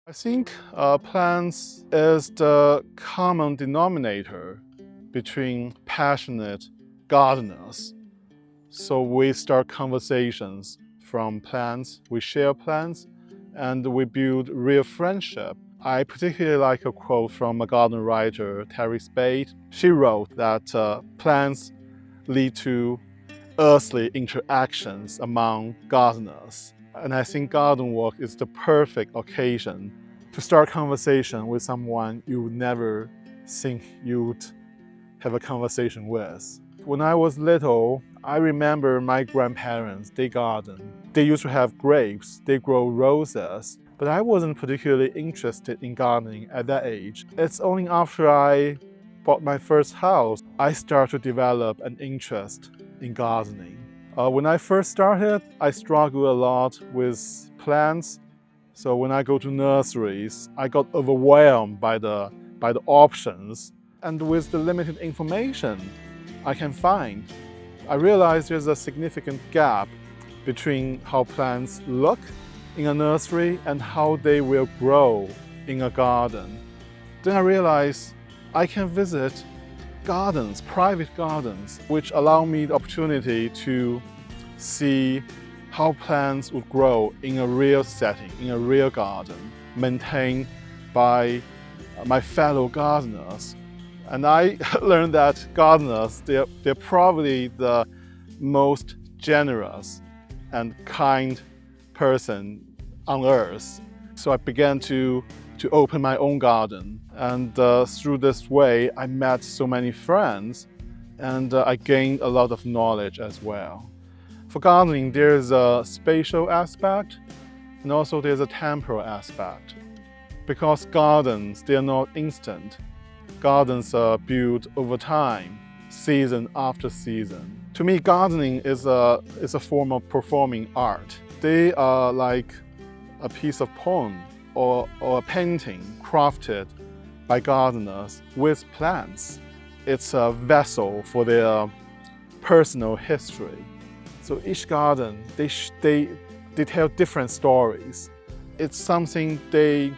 I think plants is the common denominator between passionate gardeners. So we start conversations from plants, we share plants, and we build real friendship. I particularly like a quote from a garden writer, Terry Spade. She wrote that plants lead to earthly interactions among gardeners. And I think garden walk is the perfect occasion to start conversation with someone you would never think you'd have a conversation with. When I was little, I remember my grandparents, they garden. They used to have grapes, they grow roses, but I wasn't particularly interested in gardening at that age. It's only after I bought my first house, I started to develop an interest in gardening. When I first started, I struggled a lot with plants. So when I go to nurseries, I got overwhelmed by the options. And with the limited information I can find, I realized there's a significant gap between how plants look in a nursery and how they will grow in a garden. Then I realized I can visit gardens, private gardens, which allow me the opportunity to see how plants would grow in a real setting, in a real garden, maintained by my fellow gardeners. And I learned that gardeners, they're probably the most generous and kind person on earth. So I began to open my own garden. And through this way, I met so many friends and I gained a lot of knowledge as well. For gardening, there's a spatial aspect and also there's a temporal aspect. Because gardens, they're not instant. Gardens are built over time, season after season. To me, gardening is a form of performing art. They are like a piece of poem or a painting crafted by gardeners with plants. It's a vessel for their personal history. So each garden, they tell different stories. It's something they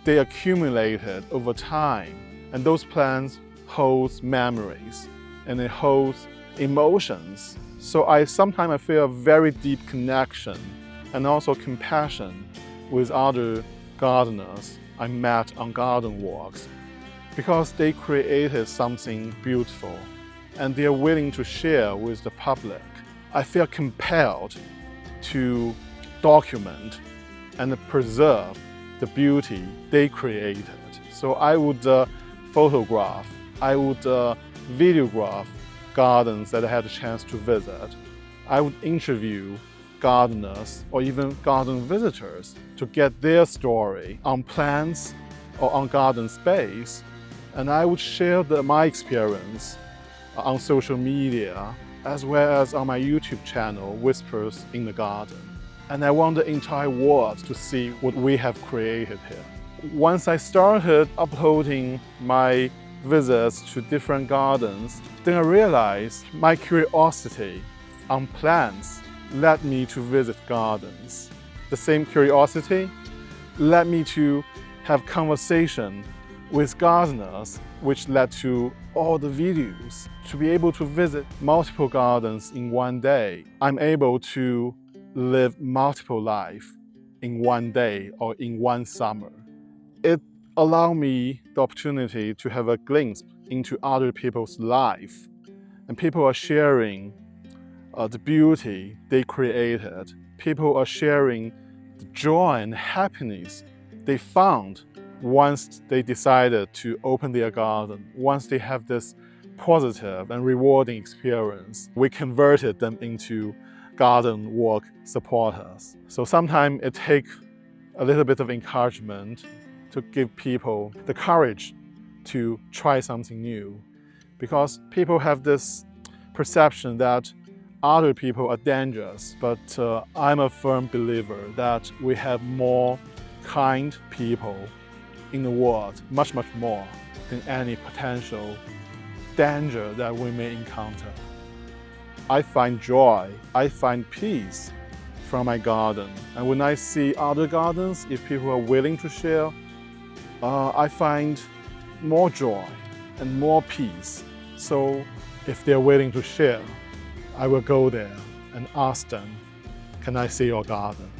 accumulated over time. And those plants hold memories and it holds emotions. So sometimes I feel a very deep connection and also compassion with other gardeners I met on garden walks because they created something beautiful and they are willing to share with the public. I feel compelled to document and preserve the beauty they created. So I would photograph, I would videograph gardens that I had a chance to visit. I would interview gardeners or even garden visitors to get their story on plants or on garden space. And I would share my experience on social media as well as on my YouTube channel, Whispers in the Garden. And I want the entire world to see what we have created here. Once I started uploading my visits to different gardens, then I realized my curiosity on plants led me to visit gardens. The same curiosity led me to have conversation with gardeners, which led to all the videos. To be able to visit multiple gardens in one day, I'm able to live multiple lives in one day or in one summer. It allowed me the opportunity to have a glimpse into other people's life. And people are sharing the beauty they created. People are sharing the joy and happiness they found once they decided to open their garden, once they have this positive and rewarding experience. We converted them into garden walk supporters. So sometimes it takes a little bit of encouragement to give people the courage to try something new. Because people have this perception that other people are dangerous, but I'm a firm believer that we have more kind people in the world, much more than any potential danger that we may encounter. I find joy, I find peace from my garden. And when I see other gardens, if people are willing to share, I find more joy and more peace. So if they're willing to share, I will go there and ask them, can I see your garden?